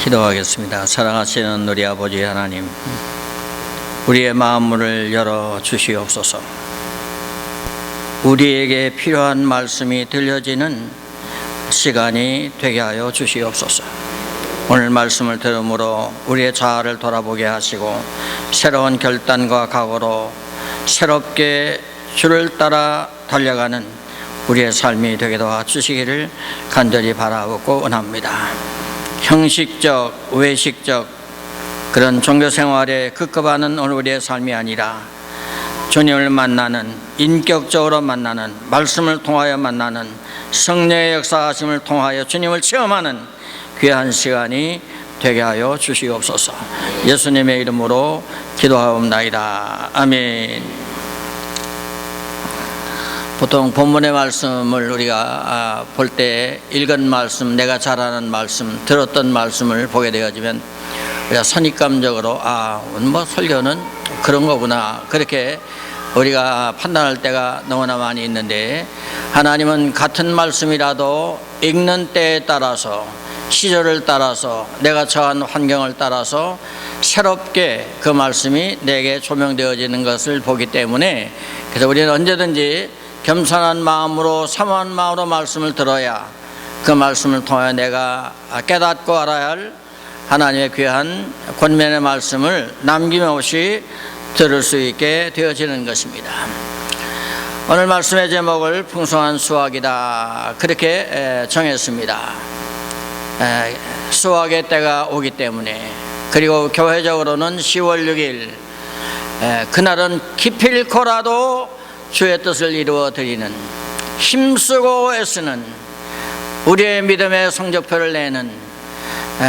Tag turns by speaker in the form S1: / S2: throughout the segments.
S1: 기도하겠습니다. 사랑하시는 우리 아버지 하나님, 우리의 마음문을 열어 주시옵소서. 우리에게 필요한 말씀이 들려지는 시간이 되게 하여 주시옵소서. 오늘 말씀을 들음으로 우리의 자아를 돌아보게 하시고 새로운 결단과 각오로 새롭게 주를 따라 달려가는 우리의 삶이 되게 도와주시기를 간절히 바라고 원합니다. 형식적, 외식적 그런 종교생활에 급급하는 오늘 우리의 삶이 아니라 주님을 만나는, 인격적으로 만나는, 말씀을 통하여 만나는, 성령의 역사하심을 통하여 주님을 체험하는 귀한 시간이 되게 하여 주시옵소서. 예수님의 이름으로 기도하옵나이다. 아멘. 보통 본문의 말씀을 우리가 볼 때 읽은 말씀, 내가 잘 아는 말씀, 들었던 말씀을 보게 되어지면 우리가 선입감적으로 설교는 그런 거구나, 그렇게 우리가 판단할 때가 너무나 많이 있는데, 하나님은 같은 말씀이라도 읽는 때에 따라서, 시절을 따라서, 내가 처한 환경을 따라서 새롭게 그 말씀이 내게 조명되어지는 것을 보기 때문에, 그래서 우리는 언제든지 겸손한 마음으로, 사모한 마음으로 말씀을 들어야 그 말씀을 통해 내가 깨닫고 알아야 할 하나님의 귀한 권면의 말씀을 남김없이 들을 수 있게 되어지는 것입니다. 오늘 말씀의 제목을 풍성한 수확이다, 그렇게 정했습니다. 수확의 때가 오기 때문에, 그리고 교회적으로는 10월 6일 그날은 기필코라도 주의 뜻을 이루어 드리는, 힘쓰고 애쓰는, 우리의 믿음의 성적표를 내는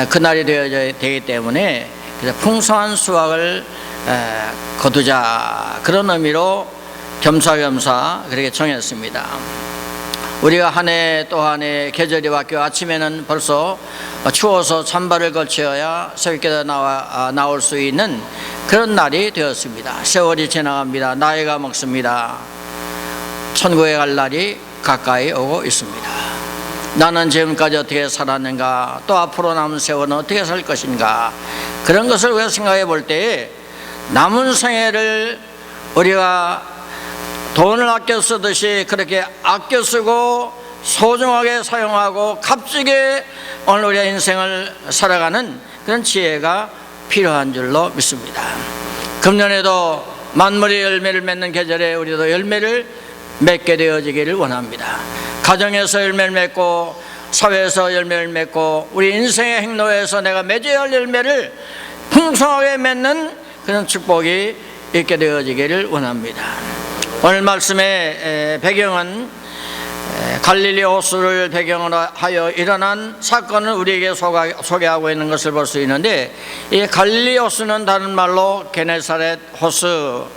S1: 그날이 되어야 되기 때문에, 그래서 풍성한 수확을 거두자, 그런 의미로 겸사겸사 그렇게 정했습니다. 우리가 한 해 또 한 해 계절이 바뀌어 아침에는 벌써 추워서 찬바를 걸쳐야 새벽에 나올 수 있는 그런 날이 되었습니다. 세월이 지나갑니다. 나이가 먹습니다. 천국에 갈 날이 가까이 오고 있습니다. 나는 지금까지 어떻게 살았는가, 또 앞으로 남은 세월은 어떻게 살 것인가, 그런 것을 우리가 생각해 볼 때에 남은 생애를 우리가 돈을 아껴 쓰듯이 그렇게 아껴 쓰고 소중하게 사용하고 값지게 오늘 우리의 인생을 살아가는 그런 지혜가 필요한 줄로 믿습니다. 금년에도 만물이 열매를 맺는 계절에 우리도 열매를 맺게 되어지기를 원합니다. 가정에서 열매를 맺고, 사회에서 열매를 맺고, 우리 인생의 행로에서 내가 맺어야 할 열매를 풍성하게 맺는 그런 축복이 있게 되어지기를 원합니다. 오늘 말씀의 배경은 갈릴리 호수를 배경으로 하여 일어난 사건을 우리에게 소개하고 있는 것을 볼 수 있는데, 이 갈릴리 호수는 다른 말로 게네사렛 호수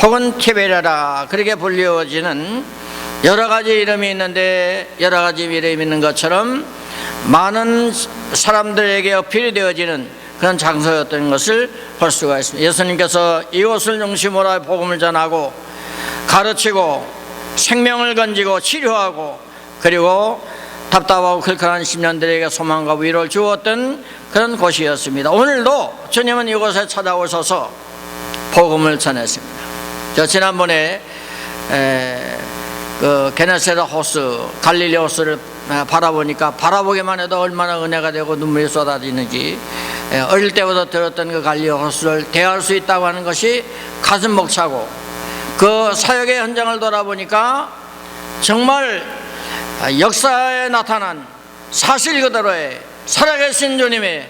S1: 혹은 티베리아라 그렇게 불리워지는 여러 가지 이름이 있는데, 여러 가지 이름이 있는 것처럼 많은 사람들에게 어필이 되어지는 그런 장소였던 것을 볼 수가 있습니다. 예수님께서 이곳을 중심으로 복음을 전하고 가르치고 생명을 건지고 치료하고, 그리고 답답하고 클클한 심령들에게 소망과 위로를 주었던 그런 곳이었습니다. 오늘도 주님은 이곳에 찾아오셔서 복음을 전했습니다. 저 지난번에 그 게네사렛 호수, 갈릴리 호수를 바라보니까 바라보기만 해도 얼마나 은혜가 되고 눈물이 쏟아지는지, 어릴 때부터 들었던 그 갈릴리 호수를 대할 수 있다고 하는 것이 가슴 벅차고, 그 사역의 현장을 돌아보니까 정말 역사에 나타난 사실 그대로의 살아계신 주님의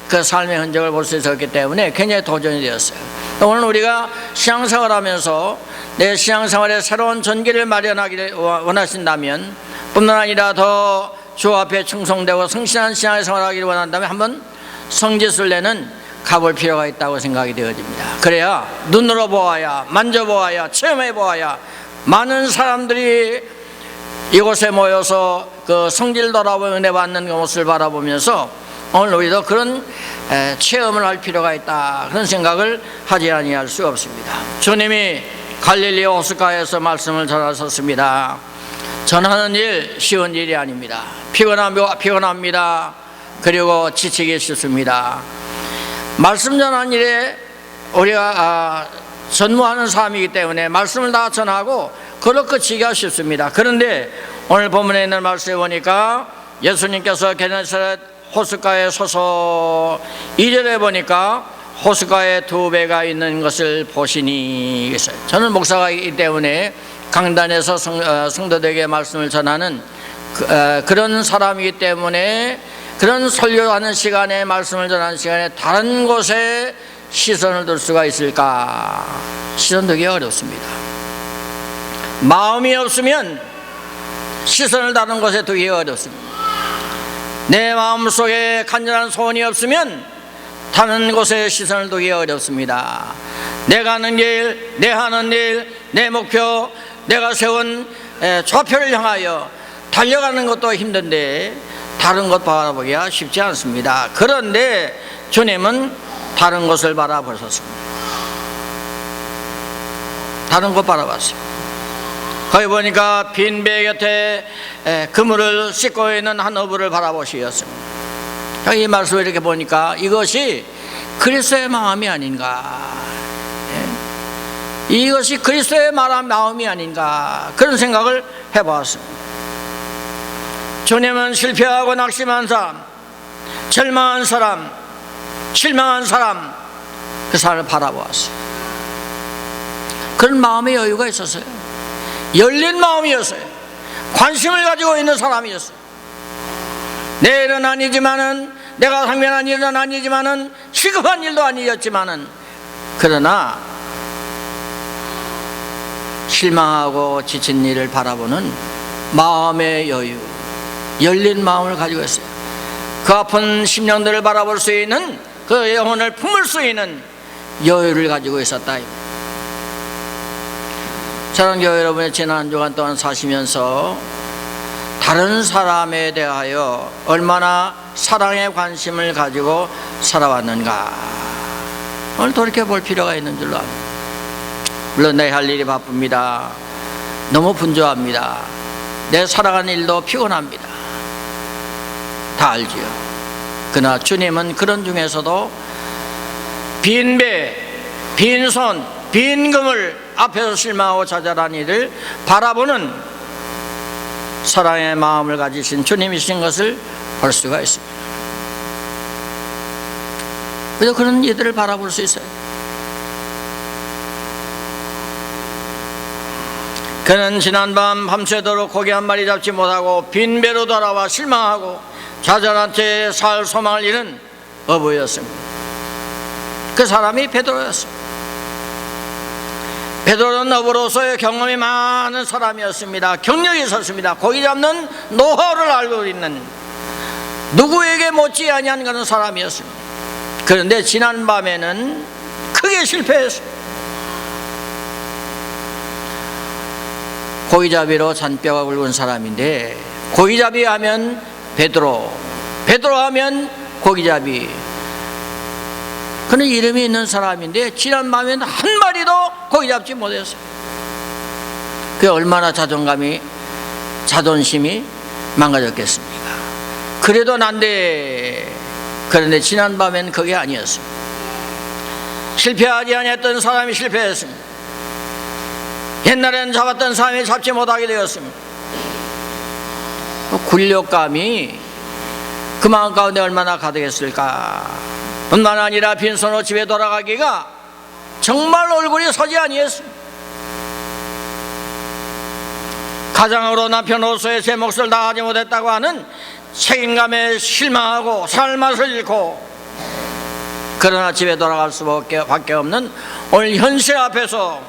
S1: 그 삶의 흔적을 볼 수 있었기 때문에 굉장히 도전이 되었어요. 오늘 우리가 신앙생활 하면서 내 신앙생활에 새로운 전기를 마련하기를 원하신다면, 뿐만 아니라 더 주 앞에 충성되고 성실한 신앙생활을 하기를 원한다면 한번 성짓을 내는 가볼 필요가 있다고 생각이 되어집니다. 그래야 눈으로 보아야, 만져보아야, 체험해보아야 많은 사람들이 이곳에 모여서 그 성질 돌아보며 은혜 받는 것을 바라보면서 오늘 우리도 그런 체험을 할 필요가 있다, 그런 생각을 하지 아니할 수 없습니다. 주님이 갈릴리 호숫가에서 말씀을 전하셨습니다. 전하는 일 쉬운 일이 아닙니다. 피곤합니다. 그리고 지치기 쉽습니다. 말씀 전하는 일에 우리가 전무하는 사람이기 때문에 말씀을 다 전하고 그걸 그치기가 쉽습니다. 그런데 오늘 본문에 있는 말씀에 보니까 예수님께서 게네사렛 호숫가에 서서 2절에 보니까 호숫가에 두 배가 있는 것을 보시니. 저는 목사이기 때문에 강단에서 성도들에게 말씀을 전하는 그런 사람이기 때문에 그런 설교하는 시간에 말씀을 전하는 시간에 다른 곳에 시선을 둘 수가 있을까? 시선 두기 어렵습니다. 마음이 없으면 시선을 다른 곳에 두기 어렵습니다. 내 마음속에 간절한 소원이 없으면 다른 곳에 시선을 두기 어렵습니다. 내가 하는 일, 내 하는 일, 내 목표, 내가 세운 좌표를 향하여 달려가는 것도 힘든데 다른 것 바라보기가 쉽지 않습니다. 그런데 주님은 다른 것을 바라보셨습니다. 다른 것 바라봤어요. 거기 보니까 빈 배 곁에 그물을 씻고 있는 한 어부를 바라보시었습니다. 이 말씀을 이렇게 보니까 이것이 그리스도의 마음이 아닌가, 이것이 그리스도의 마음이 아닌가, 그런 생각을 해보았습니다. 주님은 실패하고 낙심한 사람, 절망한 사람, 실망한 사람, 그 사람을 바라보았어요. 그런 마음의 여유가 있었어요. 열린 마음이었어요. 관심을 가지고 있는 사람이었어요. 내 일은 아니지만은, 내가 상면한 일은 아니지만은, 시급한 일도 아니었지만은, 그러나 실망하고 지친 일을 바라보는 마음의 여유, 열린 마음을 가지고 있어요. 그 아픈 심령들을 바라볼 수 있는, 그 영혼을 품을 수 있는 여유를 가지고 있었다. 저는 교회 여러분의 지난 한 주간 동안 사시면서 다른 사람에 대하여 얼마나 사랑의 관심을 가지고 살아왔는가, 오늘 돌이켜볼 필요가 있는 줄로 압니다. 물론 내 할 일이 바쁩니다. 너무 분주합니다. 내 살아가는 일도 피곤합니다. 다 알지요. 그러나 주님은 그런 중에서도 빈 배, 빈 손, 빈 금을 앞에서 실망하고 좌절한 이를 바라보는 사랑의 마음을 가지신 주님이신 것을 볼 수가 있습니다. 그래서 그런 이들을 바라볼 수 있어요. 그는 지난밤 밤새도록 고기 한 마리 잡지 못하고 빈 배로 돌아와 실망하고 좌절한 채 살 소망을 잃은 어부였습니다. 그 사람이 베드로였습니다. 베드로는 어부로서의 경험이 많은 사람이었습니다. 경력이 있었습니다. 고기 잡는 노하우를 알고 있는, 누구에게 못지 아니한 그런 사람이었습니다. 그런데 지난 밤에는 크게 실패했습니다. 고기잡이로 잔뼈가 굵은 사람인데, 고기잡이 하면 베드로, 베드로 하면 고기잡이, 그는 이름이 있는 사람인데 지난 밤에는 한 마리도 고기 잡지 못했어요. 그게 얼마나 자존심이 망가졌겠습니까? 그래도 난데, 그런데 지난 밤에는 그게 아니었습니다. 실패하지 아니했던 사람이 실패했습니다. 옛날에는 잡았던 사람이 잡지 못하게 되었습니다. 굴욕감이 그 마음 가운데 얼마나 가득했을까. 뿐만 아니라 빈손으로 집에 돌아가기가 정말 얼굴이 서지 아니했습니다. 가장으로 남편 호소에 제 몫을 다하지 못했다고 하는 책임감에 실망하고 살 맛을 잃고, 그러나 집에 돌아갈 수밖에 없는 오늘 현실 앞에서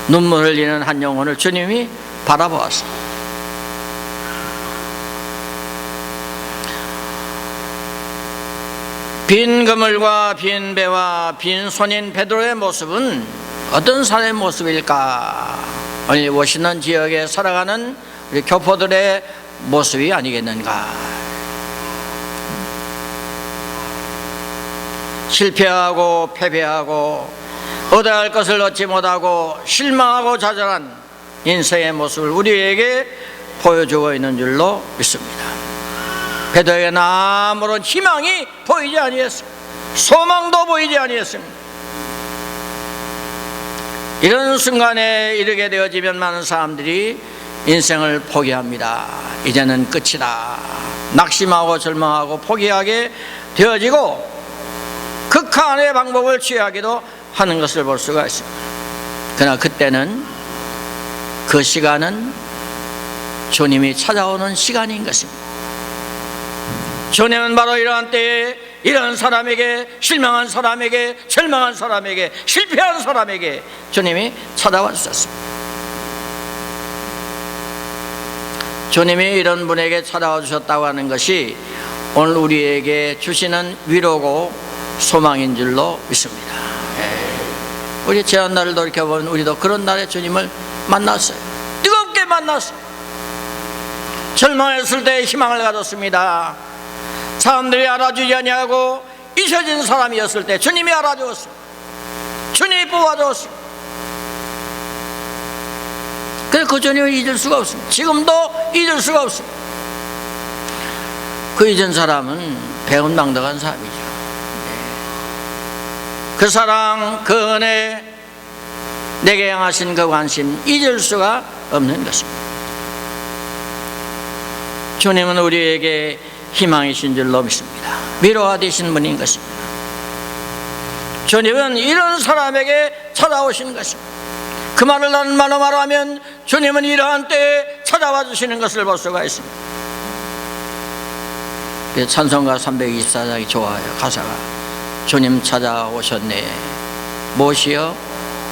S1: 눈물 흘리는 한 영혼을 주님이 바라보았습니다. 빈 그물과 빈 배와 빈 손인 베드로의 모습은 어떤 사람의 모습일까? 오늘 오시는 지역에 살아가는 우리 교포들의 모습이 아니겠는가? 실패하고 패배하고 얻어야 할 것을 얻지 못하고 실망하고 좌절한 인생의 모습을 우리에게 보여주고 있는 줄로 믿습니다. 베드로에게는 아무런 희망이 보이지 아니했습니다. 소망도 보이지 아니했습니다. 이런 순간에 이르게 되어지면 많은 사람들이 인생을 포기합니다. 이제는 끝이다. 낙심하고 절망하고 포기하게 되어지고 극한의 방법을 취하기도 하는 것을 볼 수가 있습니다. 그러나 그때는, 그 시간은 주님이 찾아오는 시간인 것입니다. 주님은 바로 이러한 때에 이런 사람에게, 실망한 사람에게, 절망한 사람에게, 실패한 사람에게 주님이 찾아와 주셨습니다. 주님이 이런 분에게 찾아와 주셨다고 하는 것이 오늘 우리에게 주시는 위로고 소망인 줄로 믿습니다. 우리 지난날을 돌이켜보면 우리도 그런 날에 주님을 만났어요. 뜨겁게 만났어요. 절망했을 때 희망을 가졌습니다. 사람들이 알아주지 아니하고 잊혀진 사람이었을 때 주님이 알아주었어요. 주님이 뽑아주었어요. 그래서 그 주님을 잊을 수가 없습니다. 지금도 잊을 수가 없습니다. 그 잊은 사람은 배은망덕한 사람이죠. 그 사랑, 그 은혜, 내게 향하신 그 관심 잊을 수가 없는 것입니다. 주님은 우리에게 희망이신 줄로 믿습니다. 위로가 되신 분인 것입니다. 주님은 이런 사람에게 찾아오시는 것입니다. 그 말을 나는 말로 말하면 주님은 이러한 때에 찾아와 주시는 것을 볼 수가 있습니다. 찬송가 324장이 좋아요. 가사가 주님 찾아오셨네, 무엇이여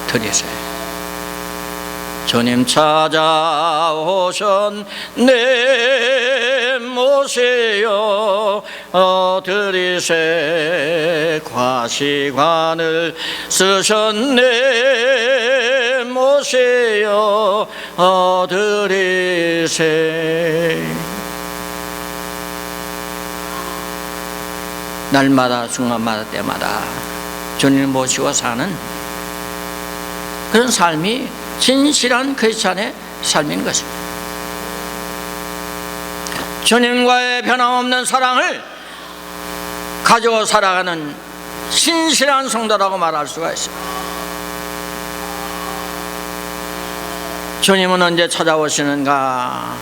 S1: 드리세요. 주님 찾아오셨네, 무엇이여 드리세. 과시관을 쓰셨네, 무엇이여 드리세. 날마다 순간마다 때마다 주님을 모시고 사는 그런 삶이 진실한 크리스찬의 삶인 것입니다. 주님과의 변함없는 사랑을 가지고 살아가는 신실한 성도라고 말할 수가 있습니다. 주님은 언제 찾아오시는가?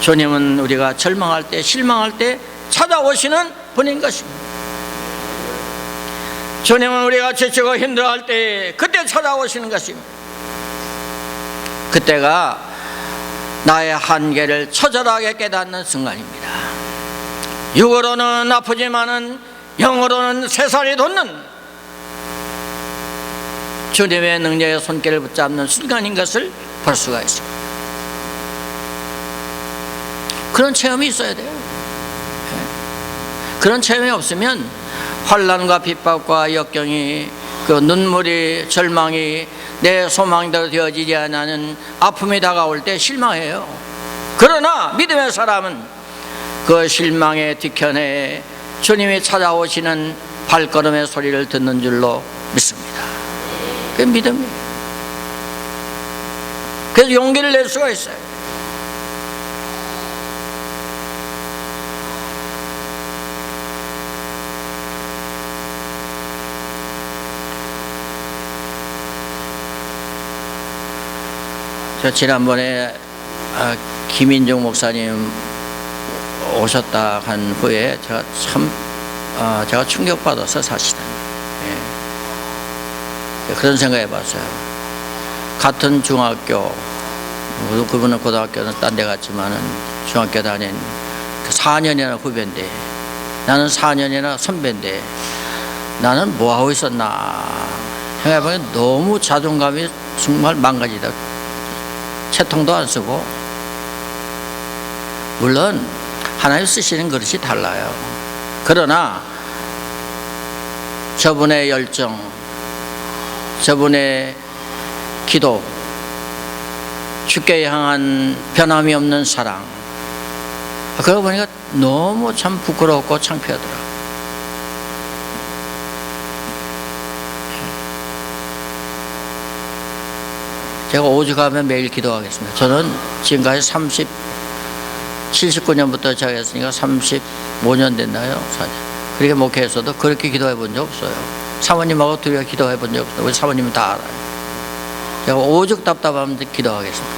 S1: 주님은 우리가 절망할 때, 실망할 때 찾아오시는 분인 것입니다. 주님은 우리가 지치고 힘들어할 때 그때 찾아오시는 것입니다. 그때가 나의 한계를 처절하게 깨닫는 순간입니다. 육으로는 아프지만은 영으로는 새살이 돋는 주님의 능력의 손길을 붙잡는 순간인 것을 볼 수가 있습니다. 그런 체험이 있어야 돼요. 그런 체험이 없으면 환난과 핍박과 역경이, 그 눈물이, 절망이 내 소망대로 되어지지 않는 아픔이 다가올 때 실망해요. 그러나 믿음의 사람은 그 실망의 뒤편에 주님이 찾아오시는 발걸음의 소리를 듣는 줄로 믿습니다. 그게 믿음이에요. 그래서 용기를 낼 수가 있어요. 저 지난번에 김인종 목사님 오셨다 한 후에 제가 참 제가 충격받아서 사실은 그런 생각해 봤어요. 같은 중학교, 그분은 고등학교는 딴 데 갔지만은 중학교 다닌 4년이나 후배인데, 나는 4년이나 선배인데 나는 뭐 하고 있었나 생각해보면 너무 자존감이 정말 망가지다. 채통도 안 쓰고, 물론 하나님 쓰시는 그릇이 달라요. 그러나 저분의 열정, 저분의 기도, 주께 향한 변함이 없는 사랑, 그러고 보니까 너무 참 부끄럽고 창피하더라고요. 제가 오죽하면 매일 기도하겠습니다. 저는 지금까지 79년부터 시작했으니까 35년 됐나요? 그렇게 목회에서도 그렇게 기도해 본 적 없어요. 사모님하고 둘이 기도해 본 적 없어요. 우리 사모님은 다 알아요. 제가 오죽 답답하면 기도하겠습니다.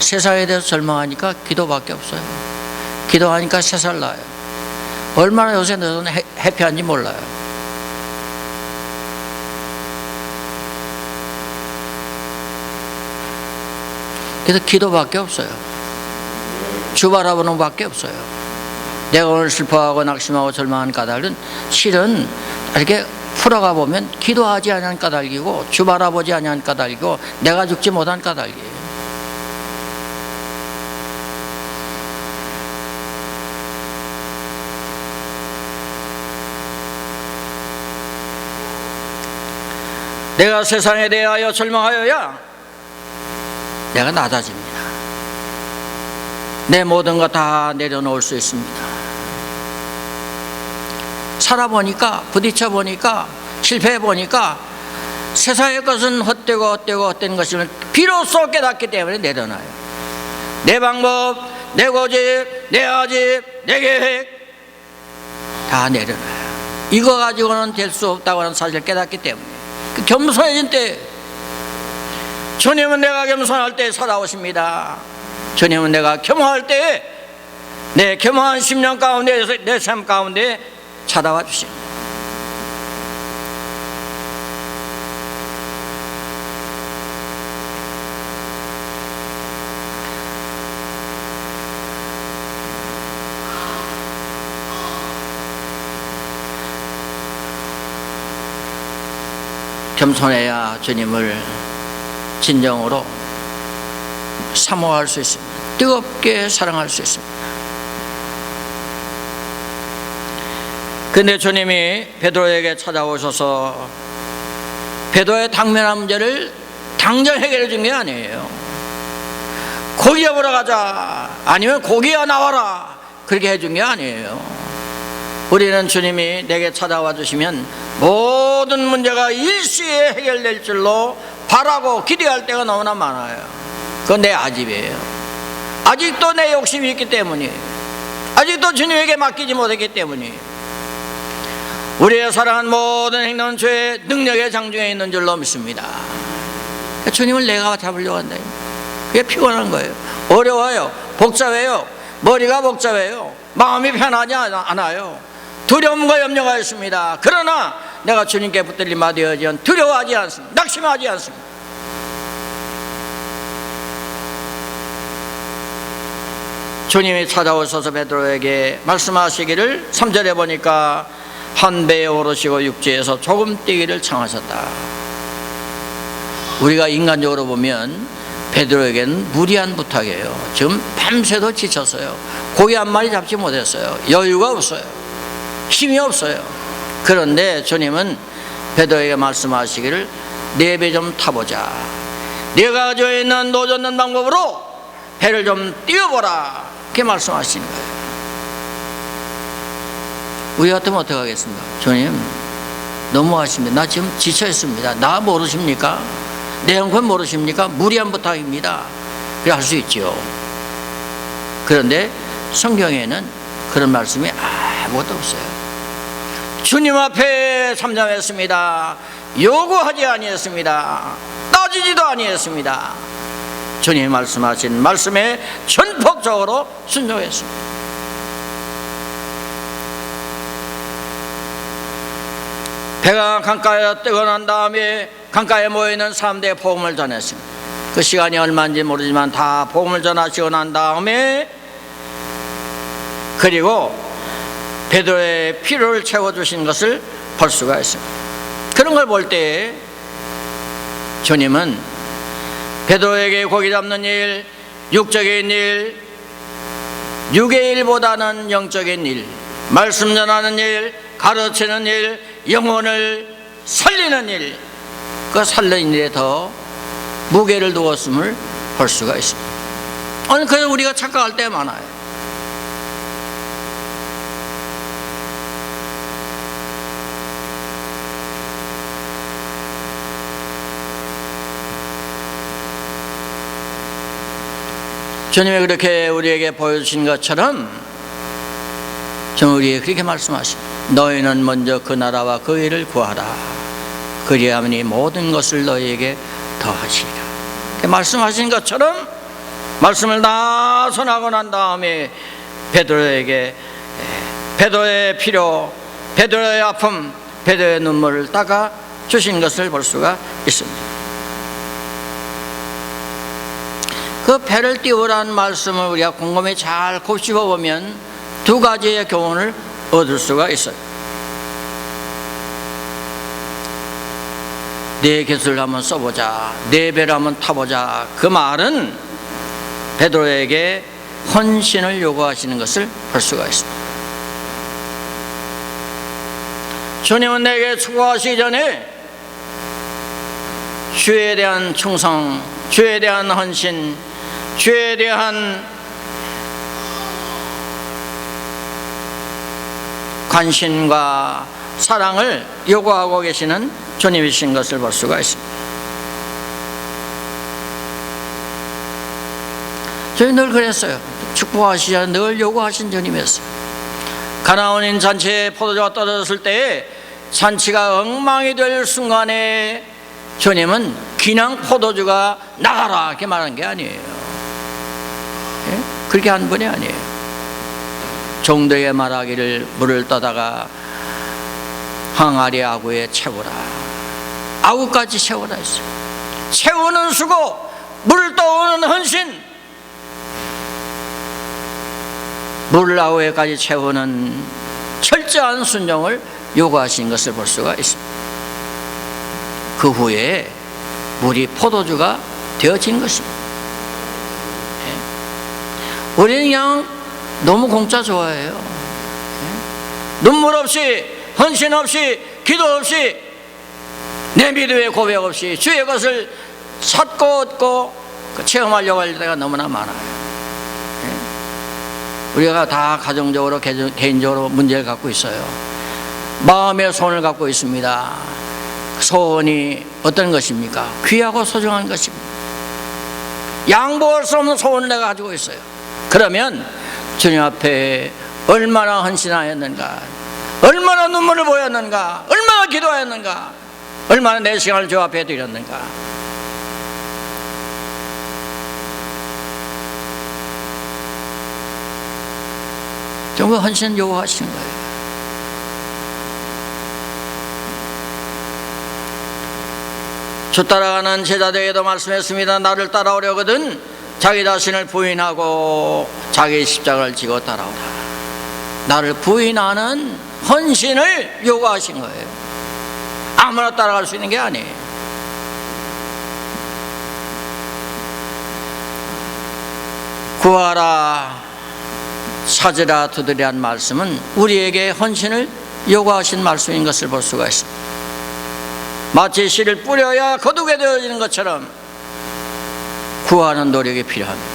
S1: 세상에 대해서 절망하니까 기도밖에 없어요. 기도하니까 세살 나요. 얼마나 요새 너는 해피한지 몰라요. 그래서 기도밖에 없어요. 주 바라보는 밖에 없어요. 내가 오늘 슬퍼하고 낙심하고 절망한 까닭은 실은 이렇게 풀어가 보면 기도하지 않은 까닭이고 주 바라보지 않은 까닭이고 내가 죽지 못한 까닭이에요. 내가 세상에 대하여 절망하여야 내가 낮아집니다. 내 모든 것 다 내려놓을 수 있습니다. 살아보니까, 부딪혀보니까, 실패해보니까 세상의 것은 헛되고 것임을 비로소 깨닫기 때문에 내려놔요. 내 방법, 내 고집, 내 아집, 내 계획 다 내려놔요. 이거 가지고는 될 수 없다고 하는 사실을 깨닫기 때문에 겸손해진 때, 주님은 내가 겸손할 때 살아오십니다. 주님은 내가 겸허할 때 내 겸허한 10년 가운데 내 삶 가운데 찾아와 주십니다. 겸손해야 주님을 진정으로 사모할 수 있습니다. 뜨겁게 사랑할 수 있습니다. 근데 주님이 베드로에게 찾아오셔서 베드로의 당면한 문제를 당장 해결해 준 게 아니에요. 고기 잡으러 가자, 아니면 고기야 나와라, 그렇게 해준 게 아니에요. 우리는 주님이 내게 찾아와 주시면 모든 문제가 일시에 해결될 줄로 바라고 기대할 때가 너무나 많아요. 그건 내 아집이에요. 아직도 내 욕심이 있기 때문이에요. 아직도 주님에게 맡기지 못했기 때문이에요. 우리의 사랑한 모든 행동은 주의 능력의 장중에 있는 줄로 믿습니다. 그러니까 주님을 내가 잡으려고 한다. 그게 피곤한 거예요. 어려워요. 복잡해요. 머리가 복잡해요. 마음이 편하지 않아요. 두려움과 염려가 있습니다. 그러나 내가 주님께 붙들림 받으면 두려워하지 않습니다. 낙심하지 않습니다. 주님이 찾아오셔서 베드로에게 말씀하시기를 3절에 보니까 한 배에 오르시고 육지에서 조금 뛰기를 청하셨다. 우리가 인간적으로 보면 베드로에게는 무리한 부탁이에요. 지금 밤새도 지쳤어요. 고기 한 마리 잡지 못했어요. 여유가 없어요. 힘이 없어요. 그런데 주님은 베드로에게 말씀하시기를 네 배 좀 타보자. 네가 가지고 있는 노젓는 방법으로 배를 좀 띄워보라, 그렇게 말씀하시는 거예요. 우리 같으면 어떻게 하겠습니까? 주님 너무하십니다. 나 지금 지쳐 있습니다. 나 모르십니까? 내 형편 모르십니까? 무리한 부탁입니다. 그래 할 수 있죠. 그런데 성경에는 그런 말씀이 아무것도 없어요. 주님 앞에 삼잠했습니다. 요구하지 아니했습니다. 따지지도 아니했습니다. 주님이 말씀하신 말씀에 전폭적으로 순종했습니다. 배가 강가에 뜨고 난 다음에 강가에 모여있는 사람들에게 복음을 전했습니다. 그 시간이 얼마인지 모르지만 다 복음을 전하시고 난 다음에, 그리고 베드로의 필요를 채워주신 것을 볼 수가 있습니다. 그런 걸 볼 때 주님은 베드로에게 고기 잡는 일, 육적인 일, 육의 일보다는 영적인 일, 말씀 전하는 일, 가르치는 일, 영혼을 살리는 일, 그 살리는 일에 더 무게를 두었음을 볼 수가 있습니다. 그래서 우리가 착각할 때 많아요. 주님이 그렇게 우리에게 보여주신 것처럼 좀 우리에게 그렇게 말씀하십니다. 너희는 먼저 그 나라와 그 일을 구하라. 그리하면 이 모든 것을 너희에게 더하시리라. 말씀하신 것처럼 말씀을 다 전하고 난 다음에 베드로에게 베드로의 필요, 베드로의 아픔, 베드로의 눈물을 닦아 주신 것을 볼 수가 있습니다. 그 배를 띄우라는 말씀을 우리가 곰곰이 잘 곱씹어 보면 두 가지의 교훈을 얻을 수가 있어요. 내 곁을 한번 써보자, 내 배를 한번 타보자. 그 말은 베드로에게 헌신을 요구하시는 것을 볼 수가 있습니다. 주님은 내게 축복하시기 전에 주에 대한 충성, 주에 대한 헌신, 주에 대한 관심과 사랑을 요구하고 계시는 주님이신 것을 볼 수가 있습니다. 저희 늘 그랬어요. 축복하시자 늘 요구하신 주님이었어요. 가나안인 잔치에 포도주가 떨어졌을 때에 잔치가 엉망이 될 순간에 주님은 그냥 포도주가 나가라 이렇게 말한 게 아니에요. 예? 그렇게 한 분이 아니에요. 종들에게 말하기를 물을 떠다가 항아리 아구에 채우라. 아구까지 채우라 했어요. 채우는 수고, 물을 떠오는 헌신, 물 아구에까지 채우는 철저한 순종을 요구하신 것을 볼 수가 있습니다. 그 후에 물이 포도주가 되어진 것입니다. 우리는 그냥 너무 공짜 좋아해요. 눈물 없이, 헌신 없이, 기도 없이, 내 믿음의 고백 없이 주의 것을 찾고 얻고 체험하려고 할 때가 너무나 많아요. 우리가 다 가정적으로 개인적으로 문제를 갖고 있어요. 마음의 소원을 갖고 있습니다. 소원이 어떤 것입니까? 귀하고 소중한 것입니다. 양보할 수 없는 소원을 내가 가지고 있어요. 그러면 주님 앞에 얼마나 헌신하였는가, 얼마나 눈물을 보였는가, 얼마나 기도하였는가, 얼마나 내 시간을 주 앞에 드렸는가. 정말 헌신 요구하시는 거예요. 주 따라가는 제자들에게도 말씀했습니다. 나를 따라오려거든 자기 자신을 부인하고 자기 십자가를 지고 따라오라. 나를 부인하는 헌신을 요구하신 거예요. 아무나 따라갈 수 있는 게 아니에요. 구하라, 찾으라, 두드리라는 말씀은 우리에게 헌신을 요구하신 말씀인 것을 볼 수가 있습니다. 마치 씨를 뿌려야 거두게 되어지는 것처럼 구하는 노력이 필요합니다.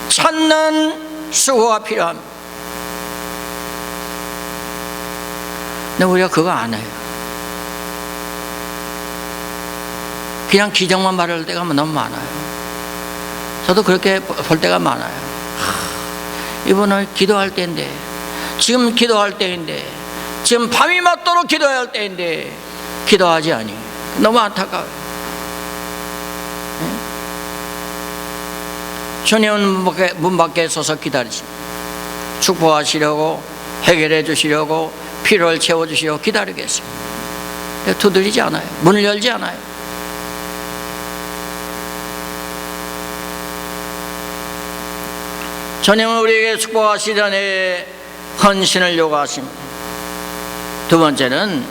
S1: 찾는 수고가 필요합니다. 근데 우리가 그거 안 해요. 그냥 기적만 바랄 때가 너무 많아요. 저도 그렇게 볼 때가 많아요. 이번은 기도할 때인데, 지금 기도할 때인데, 지금 밤이 맞도록 기도해야 할 때인데 기도하지 않니. 너무 안타까워요. 주님은 문 밖에 서서 기다리십니다. 축복하시려고, 해결해 주시려고, 필요를 채워주시려고 기다리고 계십니다. 두드리지 않아요. 문을 열지 않아요. 주님은 우리에게 축복하시기 전에 헌신을 요구하십니다. 두 번째는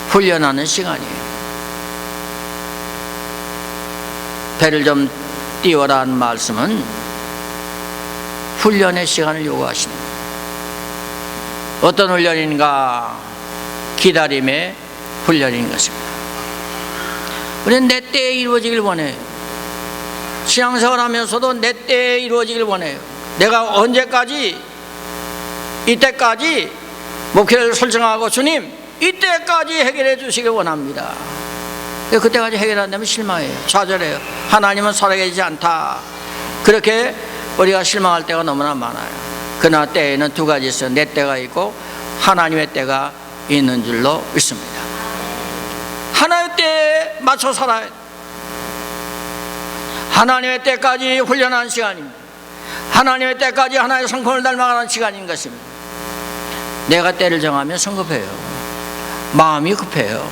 S1: 훈련하는 시간이에요. 배를 좀 띄워라는 말씀은 훈련의 시간을 요구하십니다. 어떤 훈련인가? 기다림의 훈련인 것입니다. 우리는 내 때에 이루어지길 원해요. 신앙생활 하면서도 내 때에 이루어지길 원해요. 내가 언제까지, 이때까지 목표를 설정하고 주님 이때까지 해결해 주시길 원합니다. 그때까지 해결 안 되면 실망해요. 좌절해요. 하나님은 살아계시지 않다. 그렇게 우리가 실망할 때가 너무나 많아요. 그러나 때에는 두 가지 있어요. 내 때가 있고 하나님의 때가 있는 줄로 믿습니다. 하나님의 때에 맞춰 살아야 돼요. 하나님의 때까지 훈련하는 시간입니다. 하나님의 때까지 하나님의 성품을 닮아가는 시간인 것입니다. 내가 때를 정하면 성급해요. 마음이 급해요.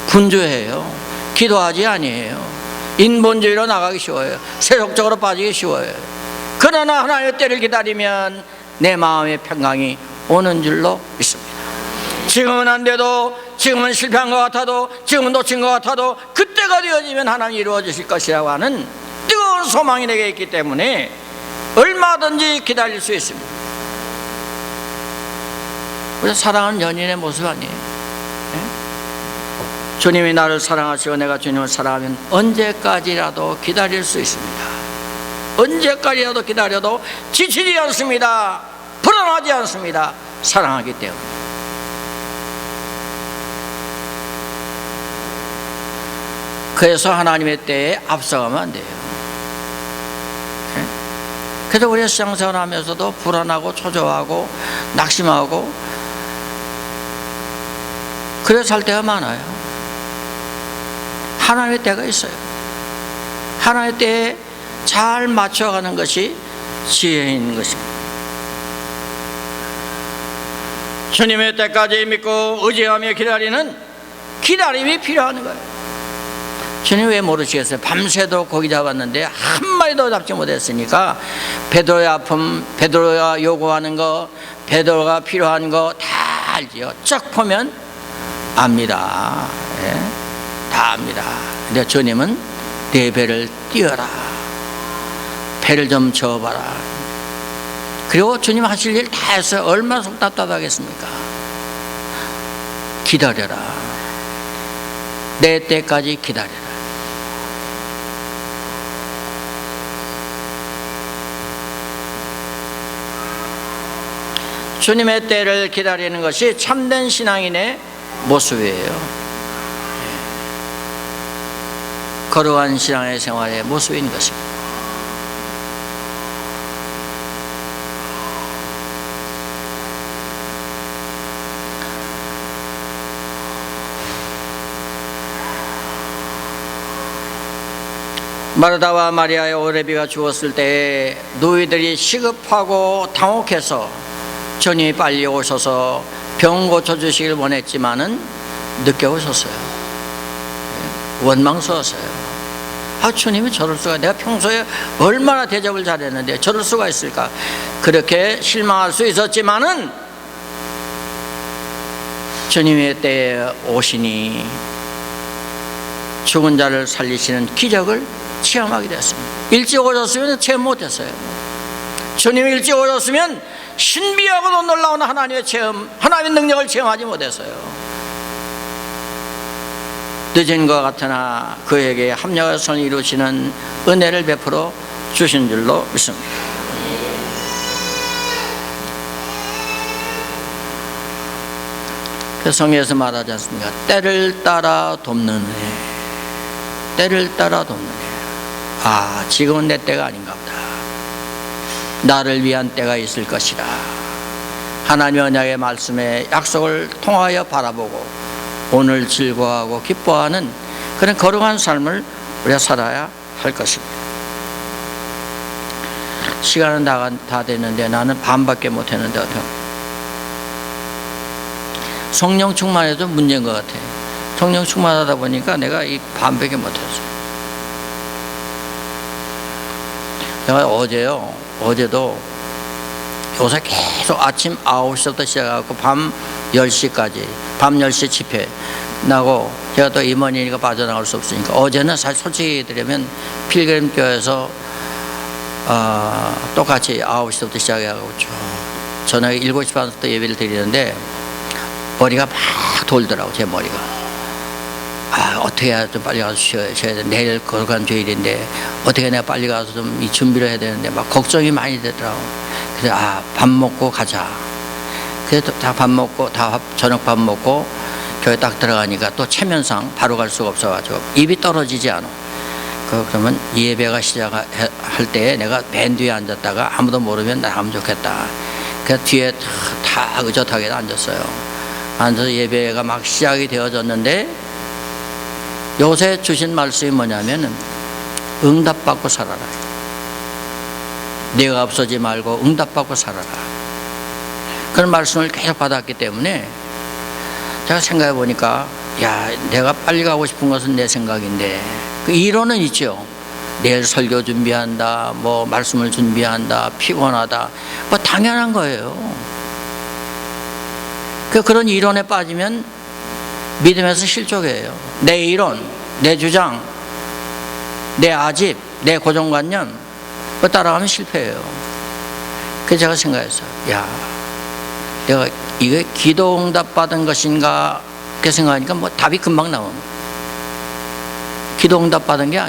S1: 분주해요. 기도하지 아니에요. 인본주의로 나가기 쉬워요. 세속적으로 빠지기 쉬워요. 그러나 하나님의 때를 기다리면 내 마음의 평강이 오는 줄로 믿습니다. 지금은 안 돼도, 지금은 실패한 것 같아도, 지금은 놓친 것 같아도 그때가 되어지면 하나님이 이루어 주실 것이라고 하는 뜨거운 소망이 내게 있기 때문에 얼마든지 기다릴 수 있습니다. 우리가 사랑하는 연인의 모습 아니에요? 네? 주님이 나를 사랑하시고 내가 주님을 사랑하면 언제까지라도 기다릴 수 있습니다. 언제까지라도 기다려도 지치지 않습니다. 불안하지 않습니다. 사랑하기 때문에. 그래서 하나님의 때에 앞서가면 안 돼요. 네? 그래서 우리가 신앙생활 하면서도 불안하고 초조하고 낙심하고 그래서 살 때가 많아요. 하나님의 때가 있어요. 하나님의 때에 잘 맞춰가는 것이 지혜인 것입니다. 주님의 때까지 믿고 의지하며 기다리는 기다림이 필요한 거예요. 주님 왜 모르시겠어요? 밤새도록 고기 잡았는데 한 마리도 잡지 못했으니까 베드로의 아픔, 베드로가 요구하는 거, 베드로가 필요한 거 다 알지요. 쫙 보면 압니다. 예? 다 압니다. 근데 주님은 내 배를 띄어라. 배를 좀 저어봐라. 그리고 주님 하실 일 다 했어요. 얼마나 속 답답하겠습니까? 기다려라. 내 때까지 기다려라. 주님의 때를 기다리는 것이 참된 신앙인의 모습이에요. 거룩한 신앙의 생활의 모습인 것입니다. 마르다와 마리아의 오레비가 죽었을 때 노예들이 시급하고 당혹해서 주님이 빨리 오셔서 병 고쳐주시길 원했지만은 늦게 오셨어요. 원망스러웠어요. 아, 주님이 저럴 수가, 내가 평소에 얼마나 대접을 잘했는데 저럴 수가 있을까. 그렇게 실망할 수 있었지만은 주님의 때에 오시니 죽은 자를 살리시는 기적을 체험하게 됐습니다. 일찍 오셨으면 체험 못했어요. 주님이 일찍 오셨으면 신비하고도 놀라운 하나님의 체험, 하나님의 능력을 체험하지 못했어요. 늦은 것 같으나 그에게 합력해서 이루시는 은혜를 베풀어 주신 줄로 믿습니다. 그래서 성경에서 말하지 않습니까? 때를 따라 돕는 은혜, 때를 따라 돕는 은혜. 아, 지금은 내 때가 아닌가 보다. 나를 위한 때가 있을 것이라. 하나님의 언약의 말씀에 약속을 통하여 바라보고 오늘 즐거워하고 기뻐하는 그런 거룩한 삶을 우리가 살아야 할 것입니다. 시간은 다 됐는데 나는 반밖에 못했는데 어떡하나. 성령 충만해도 문제인 것 같아요. 성령 충만하다 보니까 내가 이 반밖에 못했어요. 내가 어제도 요새 계속 아침 9시부터 시작해서 밤 10시까지, 밤 10시 집회 나고, 제가 또 임원이니까 빠져나갈 수 없으니까 어제는 사실 솔직히 드리면 필그림교회에서 똑같이 9시부터 시작해가지고 저녁에 7시 반부터 예배를 드리는데 머리가 막 돌더라고. 제 머리가. 아, 어떻게 해야 좀 빨리 가서 쉬어야 돼. 내일 거룩한 주일인데 어떻게 내가 빨리 가서 좀 이 준비를 해야 되는데 막 걱정이 많이 되더라고. 그래서 밥 먹고 가자. 그래서 다 밥 먹고, 저녁 밥 먹고 교회 딱 들어가니까 또 체면상 바로 갈 수가 없어가지고 입이 떨어지지 않아. 그러면 예배가 시작하면 할 때 내가 맨 뒤에 앉았다가 아무도 모르면 나가면 좋겠다. 그 뒤에 다 의젓하게 앉았어요. 앉아서 예배가 막 시작이 되어졌는데 요새 주신 말씀이 뭐냐면 응답받고 살아라. 내가 없어지지 말고 응답받고 살아라. 그런 말씀을 계속 받았기 때문에 제가 생각해 보니까 야, 내가 빨리 가고 싶은 것은 내 생각인데 그 이론은 있죠. 내일 설교 준비한다, 뭐 말씀을 준비한다, 피곤하다, 뭐 당연한 거예요. 그런 이론에 빠지면 믿음에서 실족해요. 내 이론, 내 주장, 내 아집, 내 고정관념 그거 따라가면 실패해요. 그래서 제가 생각했어요. 야, 내가 이게 기도 응답 받은 것인가 그렇게 생각하니까 뭐 답이 금방 나옵니다. 기도 응답 받은 게 아니에요.